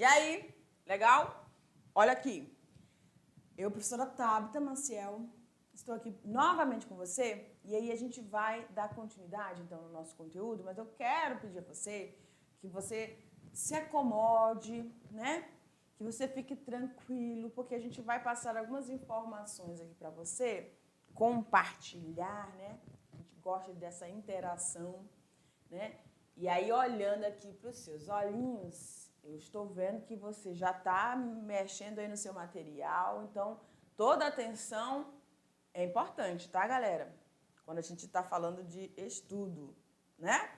E aí, legal? Olha aqui, eu, professora Tabita Maciel, estou aqui novamente com você e aí a gente vai dar continuidade então no nosso conteúdo, mas eu quero pedir a você que você se acomode, né? Que você fique tranquilo, porque a gente vai passar algumas informações aqui para você, compartilhar, né? A gente gosta dessa interação, né? E aí, olhando aqui para os seus olhinhos, eu estou vendo que você já está mexendo aí no seu material, então toda atenção é importante, tá, galera? Quando a gente está falando de estudo, né?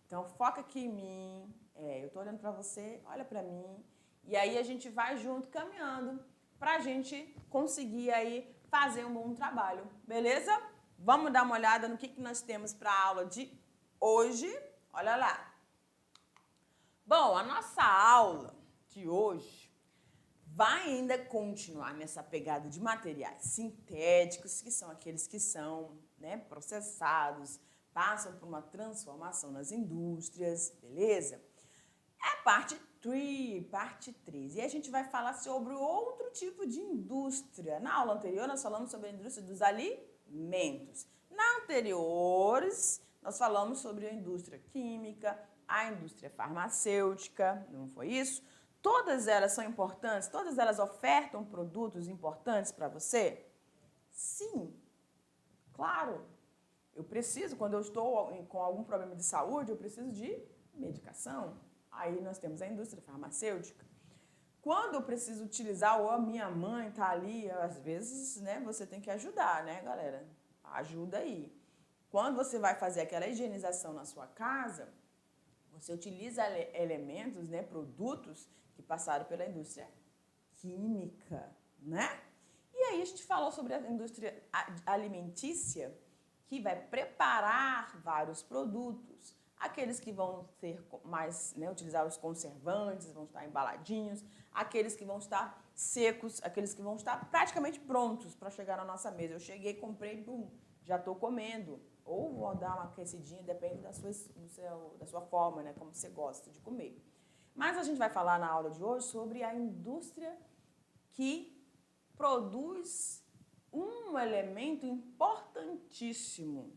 Então, foca aqui em mim, eu estou olhando para você, olha para mim, e aí a gente vai junto caminhando para a gente conseguir aí fazer um bom trabalho, beleza? Vamos dar uma olhada no que nós temos para a aula de hoje. Olha lá. Bom, a nossa aula de hoje vai ainda continuar nessa pegada de materiais sintéticos, que são aqueles que são, né, processados, passam por uma transformação nas indústrias, beleza? É a parte 3. E a gente vai falar sobre outro tipo de indústria. Na aula anterior, nós falamos sobre a indústria dos alimentos. Na anteriores, nós falamos sobre a indústria química, a indústria farmacêutica, não foi isso? Todas elas são importantes? Todas elas ofertam produtos importantes para você? Sim, claro. Eu preciso, quando eu estou com algum problema de saúde, eu preciso de medicação. Aí nós temos a indústria farmacêutica. Quando eu preciso utilizar, ou a minha mãe está ali, às vezes, né, você tem que ajudar, né, galera? Ajuda aí. Quando você vai fazer aquela higienização na sua casa, você utiliza elementos, né, produtos que passaram pela indústria química, né? E aí a gente falou sobre a indústria alimentícia, que vai preparar vários produtos. Aqueles que vão ser mais, né, utilizar os conservantes, vão estar embaladinhos, aqueles que vão estar secos, aqueles que vão estar praticamente prontos para chegar na nossa mesa. Eu cheguei, comprei, bum, já estou comendo. Ou vou dar uma aquecidinha, depende da sua forma, né, como você gosta de comer. Mas a gente vai falar na aula de hoje sobre a indústria que produz um elemento importantíssimo,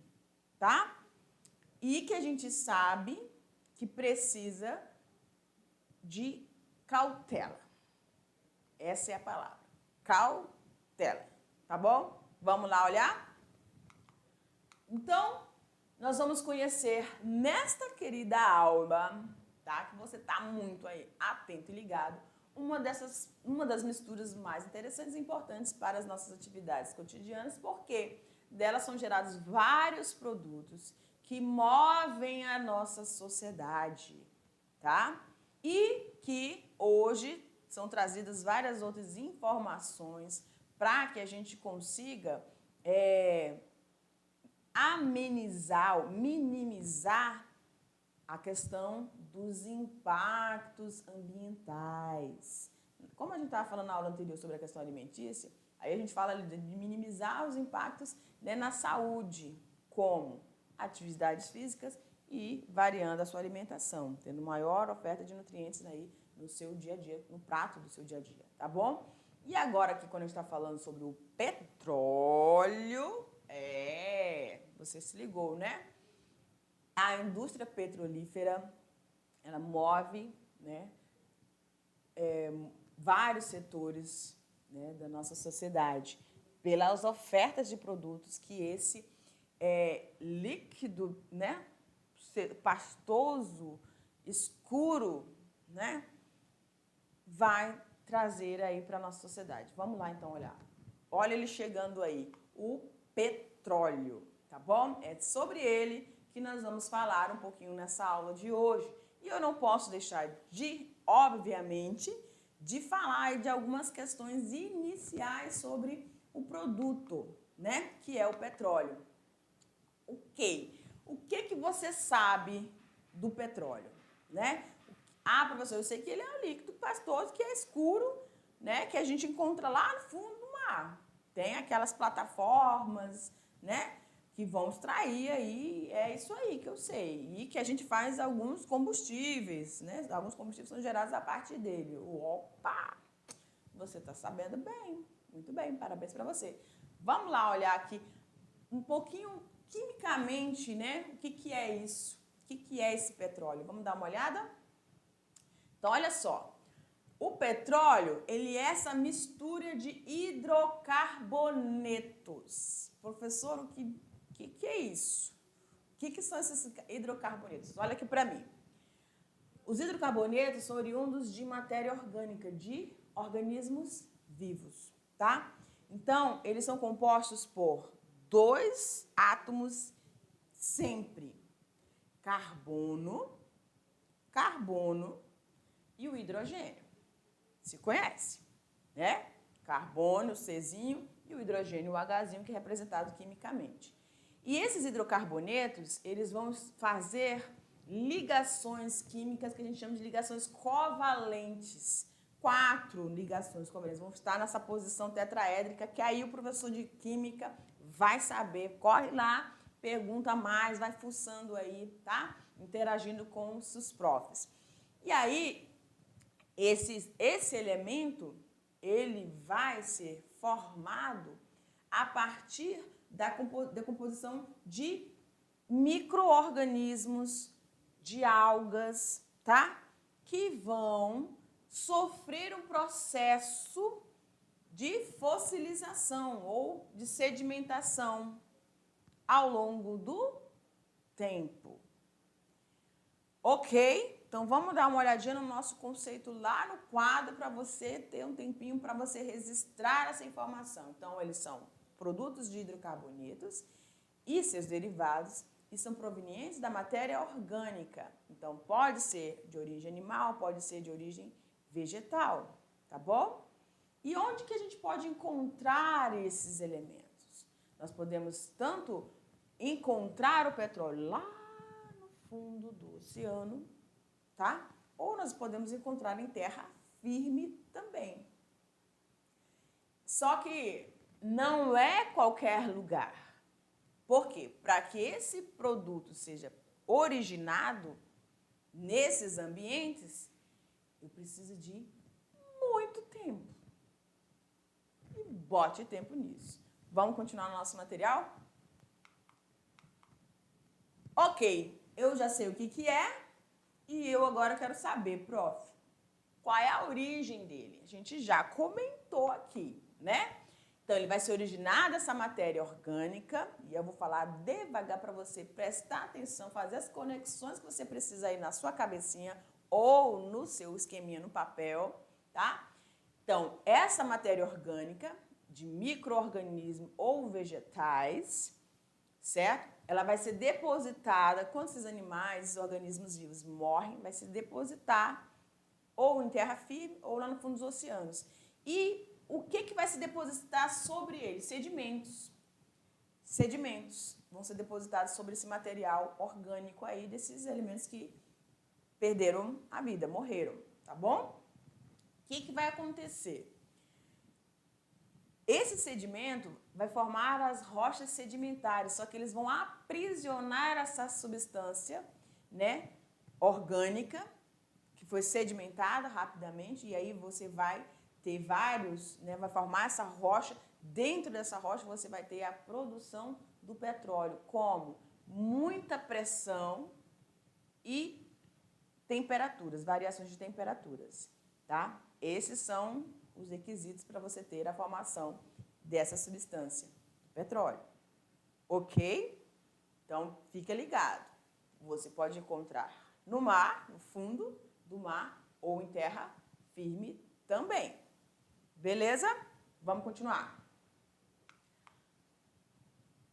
tá? E que a gente sabe que precisa de cautela. Essa é a palavra. Cautela. Tá bom? Vamos lá olhar? Então, nós vamos conhecer nesta querida aula, tá? Que você tá muito aí atento e ligado, uma das misturas mais interessantes e importantes para as nossas atividades cotidianas, porque delas são gerados vários produtos que movem a nossa sociedade, tá? E que hoje são trazidas várias outras informações para que a gente consiga amenizar, minimizar a questão dos impactos ambientais. Como a gente estava falando na aula anterior sobre a questão alimentícia, aí a gente fala de minimizar os impactos, né, na saúde, como atividades físicas e variando a sua alimentação, tendo maior oferta de nutrientes aí no seu dia a dia, no prato do seu dia a dia, tá bom? E agora aqui, quando a gente está falando sobre o petróleo, você se ligou, né? A indústria petrolífera, ela move, né, vários setores, né, da nossa sociedade pelas ofertas de produtos que esse líquido, né, pastoso, escuro, né, vai trazer aí para a nossa sociedade. Vamos lá então olhar. Olha ele chegando aí, o petróleo, tá bom? É sobre ele que nós vamos falar um pouquinho nessa aula de hoje. E eu não posso deixar de, obviamente, de falar de algumas questões iniciais sobre o produto, né, que é o petróleo. Ok. O que você sabe do petróleo, né? Ah, professor, eu sei que ele é um líquido pastoso, que é escuro, né, que a gente encontra lá no fundo do mar. Tem aquelas plataformas, né, que vão extrair aí, é isso aí que eu sei. E que a gente faz alguns combustíveis, né? Alguns combustíveis são gerados a partir dele. Opa! Você está sabendo bem. Muito bem, parabéns para você. Vamos lá olhar aqui um pouquinho quimicamente, né? O que é isso? O que é esse petróleo? Vamos dar uma olhada? Então, olha só. O petróleo, ele é essa mistura de hidrocarbonetos. Professor, o que é isso? O que são esses hidrocarbonetos? Olha aqui para mim. Os hidrocarbonetos são oriundos de matéria orgânica, de organismos vivos, tá? Então, eles são compostos por 2 átomos sempre. Carbono e o hidrogênio. Se conhece, né? Carbono, o Czinho, e o hidrogênio, o Hzinho, que é representado quimicamente. E esses hidrocarbonetos, eles vão fazer ligações químicas que a gente chama de ligações covalentes. 4 ligações covalentes vão estar nessa posição tetraédrica, que aí o professor de química vai saber. Corre lá, pergunta mais, vai fuçando aí, tá? Interagindo com os seus profs. E aí, esse elemento, ele vai ser formado a partir da composição de micro-organismos, de algas, tá? Que vão sofrer um processo de fossilização ou de sedimentação ao longo do tempo. Ok? Então, vamos dar uma olhadinha no nosso conceito lá no quadro para você ter um tempinho para você registrar essa informação. Então, eles são produtos de hidrocarbonetos e seus derivados e são provenientes da matéria orgânica. Então, pode ser de origem animal, pode ser de origem vegetal, tá bom? E onde que a gente pode encontrar esses elementos? Nós podemos tanto encontrar o petróleo lá no fundo do oceano, tá? Ou nós podemos encontrar em terra firme também. Só que não é qualquer lugar. Por quê? Para que esse produto seja originado nesses ambientes, eu preciso de muito tempo. E bote tempo nisso. Vamos continuar no nosso material? Ok, eu já sei o que é e eu agora quero saber, prof, qual é a origem dele? A gente já comentou aqui, né? Então, ele vai ser originado dessa matéria orgânica, e eu vou falar devagar para você prestar atenção, fazer as conexões que você precisa aí na sua cabecinha ou no seu esqueminha no papel, tá? Então, essa matéria orgânica de micro-organismos ou vegetais, certo? Ela vai ser depositada, quando esses animais, esses organismos vivos morrem, vai se depositar ou em terra firme ou lá no fundo dos oceanos. E o que vai se depositar sobre eles? Sedimentos. Sedimentos vão ser depositados sobre esse material orgânico aí, desses elementos que perderam a vida, morreram, tá bom? O que vai acontecer? Esse sedimento vai formar as rochas sedimentares, só que eles vão aprisionar essa substância, né, orgânica, que foi sedimentada rapidamente, e aí você vai ter vários, né, vai formar essa rocha. Dentro dessa rocha você vai ter a produção do petróleo, como muita pressão e temperaturas, variações de temperaturas, tá? Esses são os requisitos para você ter a formação dessa substância, petróleo. Ok? Então, fica ligado. Você pode encontrar no mar, no fundo do mar, ou em terra firme também. Beleza? Vamos continuar.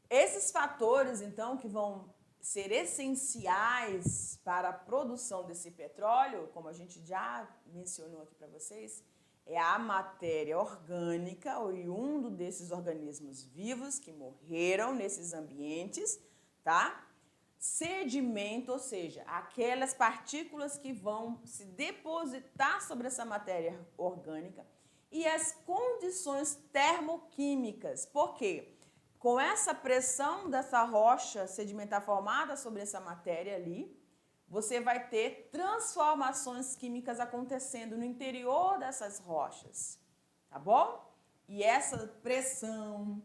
Esses fatores, então, que vão ser essenciais para a produção desse petróleo, como a gente já mencionou aqui para vocês, é a matéria orgânica, oriundo desses organismos vivos que morreram nesses ambientes, tá? Sedimento, ou seja, aquelas partículas que vão se depositar sobre essa matéria orgânica, e as condições termoquímicas. Por quê? com essa pressão dessa rocha sedimentar formada sobre essa matéria ali, você vai ter transformações químicas acontecendo no interior dessas rochas, tá bom? E essa pressão,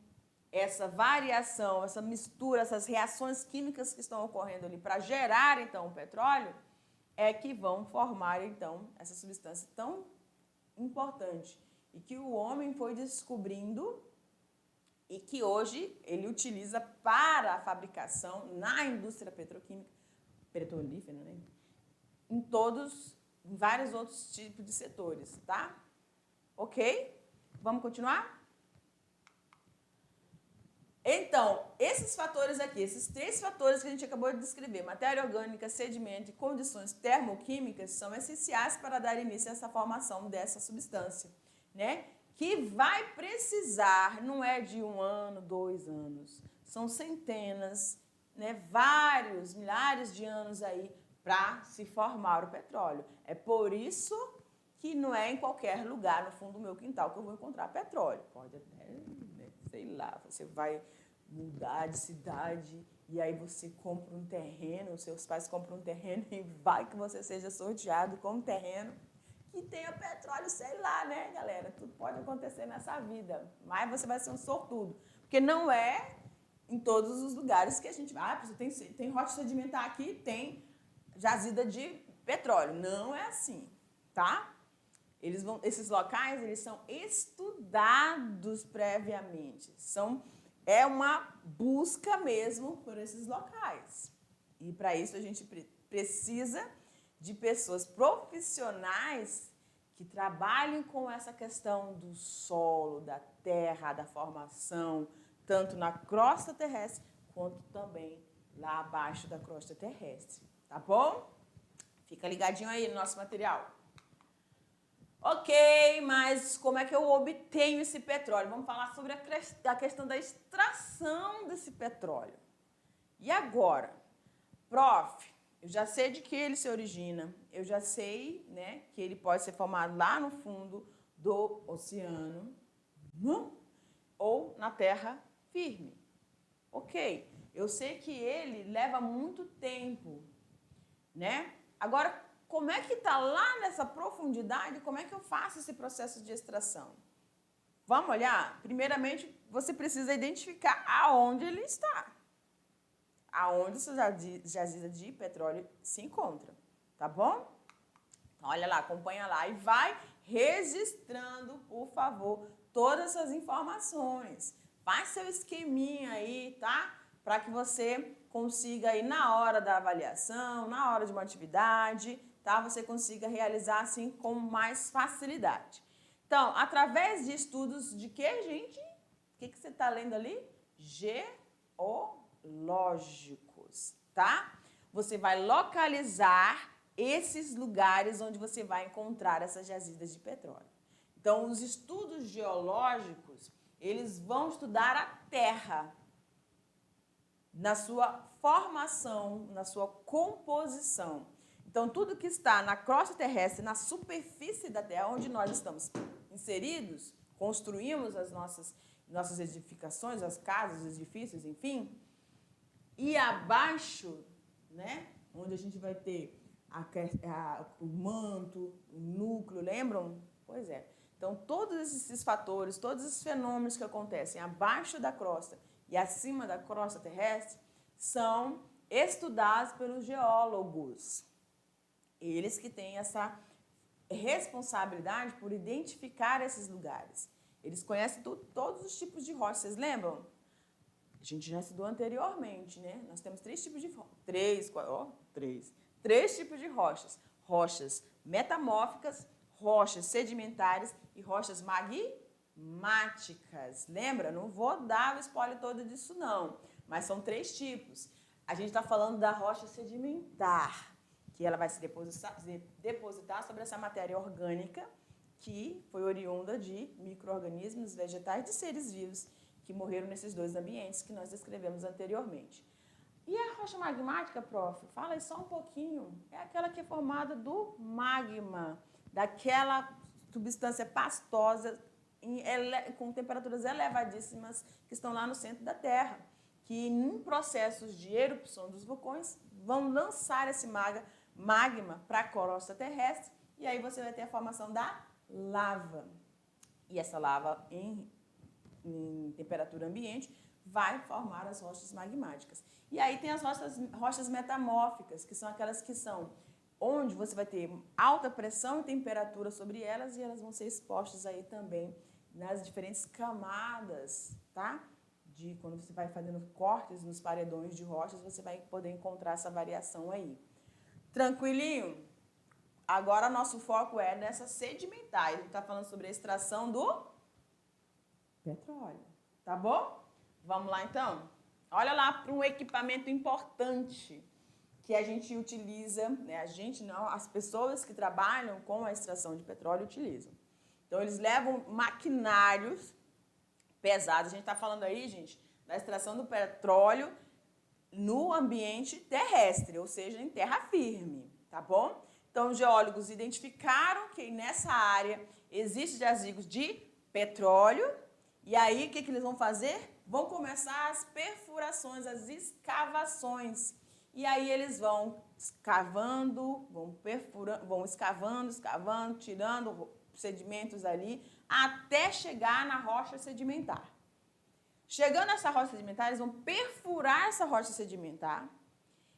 essa variação, essa mistura, essas reações químicas que estão ocorrendo ali para gerar, então, o petróleo, é que vão formar, então, essa substância tão importante e que o homem foi descobrindo e que hoje ele utiliza para a fabricação na indústria petrolífera, né? Em vários outros tipos de setores, tá? Ok? Vamos continuar? Então, esses fatores aqui, esses 3 fatores que a gente acabou de descrever, matéria orgânica, sedimento e condições termoquímicas, são essenciais para dar início a essa formação dessa substância, né? Que vai precisar, não é de 1 ano, 2 anos, são centenas, né, vários, milhares de anos aí para se formar o petróleo. É por isso que não é em qualquer lugar no fundo do meu quintal que eu vou encontrar petróleo. Pode até, né, sei lá, você vai mudar de cidade e aí você compra um terreno, seus pais compram um terreno e vai que você seja sorteado com um terreno que tenha petróleo, sei lá, né, galera? Tudo pode acontecer nessa vida, mas você vai ser um sortudo, porque não é em todos os lugares que a gente vai. Ah, tem rocha sedimentar aqui, tem jazida de petróleo. Não é assim, tá? Esses locais, eles são estudados previamente. É uma busca mesmo por esses locais. E para isso a gente precisa de pessoas profissionais que trabalhem com essa questão do solo, da terra, da formação, tanto na crosta terrestre quanto também lá abaixo da crosta terrestre. Tá bom? Fica ligadinho aí no nosso material. Ok, mas como é que eu obtenho esse petróleo? Vamos falar sobre a questão da extração desse petróleo. E agora? Prof, eu já sei de que ele se origina, eu já sei, né, que ele pode ser formado lá no fundo do oceano ou na terra firme. Ok, eu sei que ele leva muito tempo, né? Agora, como é que está lá nessa profundidade? Como é que eu faço esse processo de extração? Vamos olhar? Primeiramente, você precisa identificar aonde ele está. Aonde essa jazida de petróleo se encontra, tá bom? Então, olha lá, acompanha lá e vai registrando, por favor, todas essas informações. Faz seu esqueminha aí, tá? Para que você consiga aí na hora da avaliação, na hora de uma atividade, tá? Você consiga realizar assim com mais facilidade. Então, através de estudos de que, gente? O que você está lendo ali? Geológicos, tá? Você vai localizar esses lugares onde você vai encontrar essas jazidas de petróleo. Então, os estudos geológicos, eles vão estudar a Terra na sua formação, na sua composição. Então, tudo que está na crosta terrestre, na superfície da Terra, onde nós estamos inseridos, construímos as nossas edificações, as casas, os edifícios, enfim, e abaixo, né, onde a gente vai ter o manto, o núcleo, lembram? Pois é. Então, todos esses fatores, todos esses fenômenos que acontecem abaixo da crosta e acima da crosta terrestre são estudados pelos geólogos. Eles que têm essa responsabilidade por identificar esses lugares. Eles conhecem todos os tipos de rochas. Vocês lembram? A gente já estudou anteriormente, né? Nós temos 3 tipos de três tipos de rochas. Rochas metamórficas, rochas sedimentares e rochas magmáticas. Lembra? Não vou dar o spoiler todo disso, não. Mas são 3 tipos. A gente está falando da rocha sedimentar, que ela vai se depositar sobre essa matéria orgânica que foi oriunda de micro-organismos vegetais, de seres vivos que morreram nesses 2 ambientes que nós descrevemos anteriormente. E a rocha magmática, prof? Fala aí só um pouquinho. É aquela que é formada do magma, daquela substância pastosa com temperaturas elevadíssimas que estão lá no centro da Terra, que em processos de erupção dos vulcões vão lançar esse magma para a crosta terrestre e aí você vai ter a formação da lava. E essa lava em temperatura ambiente vai formar as rochas magmáticas. E aí tem as rochas metamórficas, que são aquelas que são onde você vai ter alta pressão e temperatura sobre elas e elas vão ser expostas aí também nas diferentes camadas, tá? Quando você vai fazendo cortes nos paredões de rochas, você vai poder encontrar essa variação aí. Tranquilinho? Agora nosso foco é nessa sedimentar. A gente está falando sobre a extração do petróleo, tá bom? Vamos lá então? Olha lá para um equipamento importante que a gente utiliza, né? A gente não, as pessoas que trabalham com a extração de petróleo utilizam. Então eles levam maquinários pesados. A gente está falando aí, gente, da extração do petróleo no ambiente terrestre, ou seja, em terra firme, tá bom? Então, os geólogos identificaram que nessa área existem jazigos de petróleo e aí o que eles vão fazer? Vão começar as perfurações, as escavações. E aí eles vão escavando, vão escavando, tirando sedimentos ali, até chegar na rocha sedimentar. Chegando nessa rocha sedimentar, eles vão perfurar essa rocha sedimentar.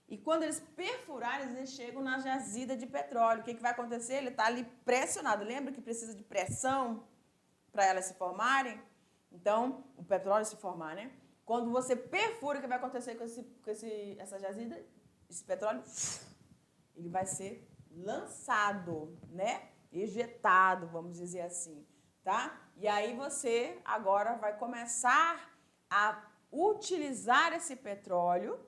E quando eles perfurarem, eles chegam na jazida de petróleo. O que vai acontecer? Ele está ali pressionado. Lembra que precisa de pressão para elas se formarem? Então, o petróleo se formar, né? Quando você perfura, o que vai acontecer com essa jazida? Esse petróleo, ele vai ser lançado, né? Ejetado, vamos dizer assim, tá? E aí você agora vai começar a utilizar esse petróleo,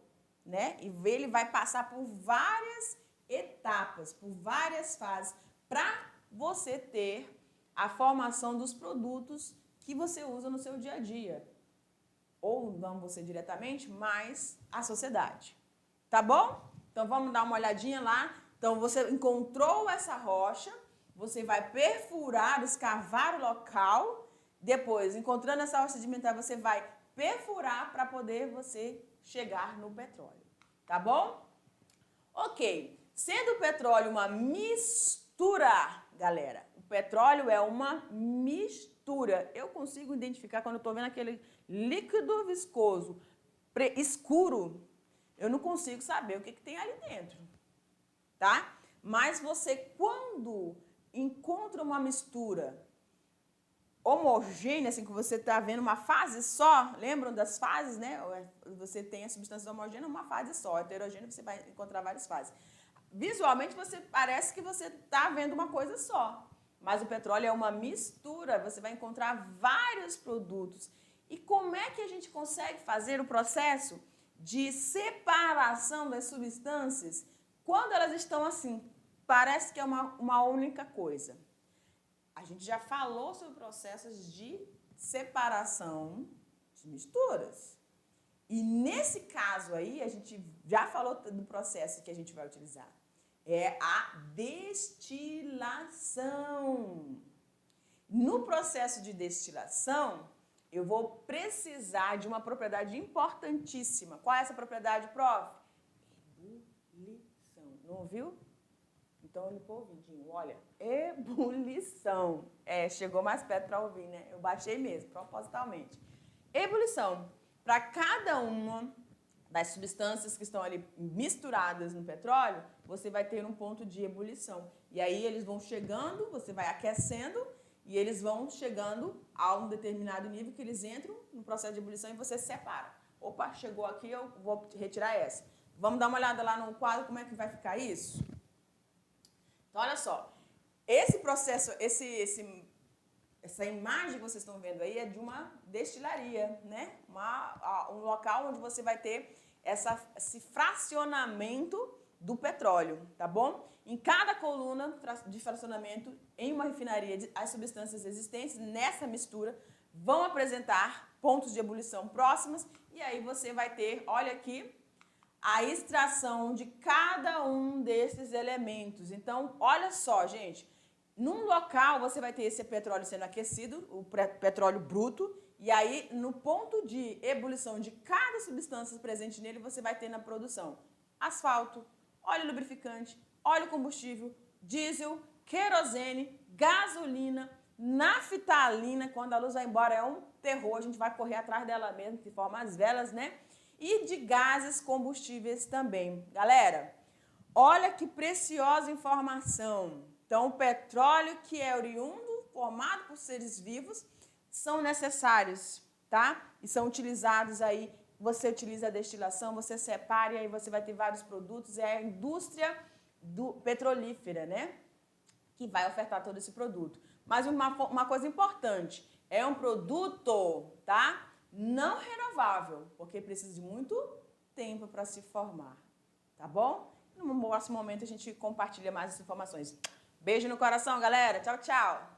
né? E ele vai passar por várias etapas, por várias fases, para você ter a formação dos produtos que você usa no seu dia a dia. Ou não você diretamente, mas a sociedade. Tá bom? Então vamos dar uma olhadinha lá. Então você encontrou essa rocha, você vai perfurar, escavar o local. Depois, encontrando essa rocha sedimentar, você vai perfurar para poder você chegar no petróleo. Tá bom? Ok. Sendo o petróleo uma mistura, galera. O petróleo é uma mistura. Eu consigo identificar quando eu estou vendo aquele líquido viscoso escuro, eu não consigo saber o que tem ali dentro, tá? Mas você, quando encontra uma mistura homogênea, assim, que você está vendo uma fase só, lembram das fases, né? Você tem a substância homogênea, uma fase só, heterogênea, você vai encontrar várias fases. Visualmente, parece que você está vendo uma coisa só, mas o petróleo é uma mistura, você vai encontrar vários produtos. E como é que a gente consegue fazer o processo de separação das substâncias quando elas estão assim? Parece que é uma única coisa. A gente já falou sobre processos de separação de misturas. E nesse caso aí, a gente já falou do processo que a gente vai utilizar. É a destilação. No processo de destilação, eu vou precisar de uma propriedade importantíssima. Qual é essa propriedade, prof? Ebulição. Não ouviu? Então, limpou o ouvidinho. Olha, ebulição. Chegou mais perto para ouvir, né? Eu baixei mesmo, propositalmente. Ebulição. Para cada uma das substâncias que estão ali misturadas no petróleo, você vai ter um ponto de ebulição. E aí eles vão chegando, você vai aquecendo, e eles vão chegando a um determinado nível que eles entram no processo de ebulição e você separa. Opa, chegou aqui, eu vou retirar essa. Vamos dar uma olhada lá no quadro, como é que vai ficar isso? Então, olha só. Esse processo, essa imagem que vocês estão vendo aí é de uma destilaria, né? Um local onde você vai ter esse fracionamento do petróleo, tá bom? Em cada coluna de fracionamento, em uma refinaria, as substâncias existentes nessa mistura vão apresentar pontos de ebulição próximos e aí você vai ter, olha aqui, a extração de cada um desses elementos. Então, olha só, gente, Num local, você vai ter esse petróleo sendo aquecido, o petróleo bruto, e aí, no ponto de ebulição de cada substância presente nele, você vai ter na produção asfalto, óleo lubrificante, óleo combustível, diesel, querosene, gasolina, naftalina. Quando a luz vai embora é um terror, a gente vai correr atrás dela mesmo, que forma as velas, né? E de gases combustíveis também. Galera, olha que preciosa informação. Então, o petróleo que é oriundo, formado por seres vivos, são necessários, tá? E são utilizados aí, você utiliza a destilação, você separa e aí você vai ter vários produtos, é a indústria petrolífera, né? Que vai ofertar todo esse produto. Mas uma coisa importante, é um produto, tá? Não renovável, porque precisa de muito tempo para se formar, tá bom? No próximo momento a gente compartilha mais as informações. Beijo no coração, galera. Tchau, tchau.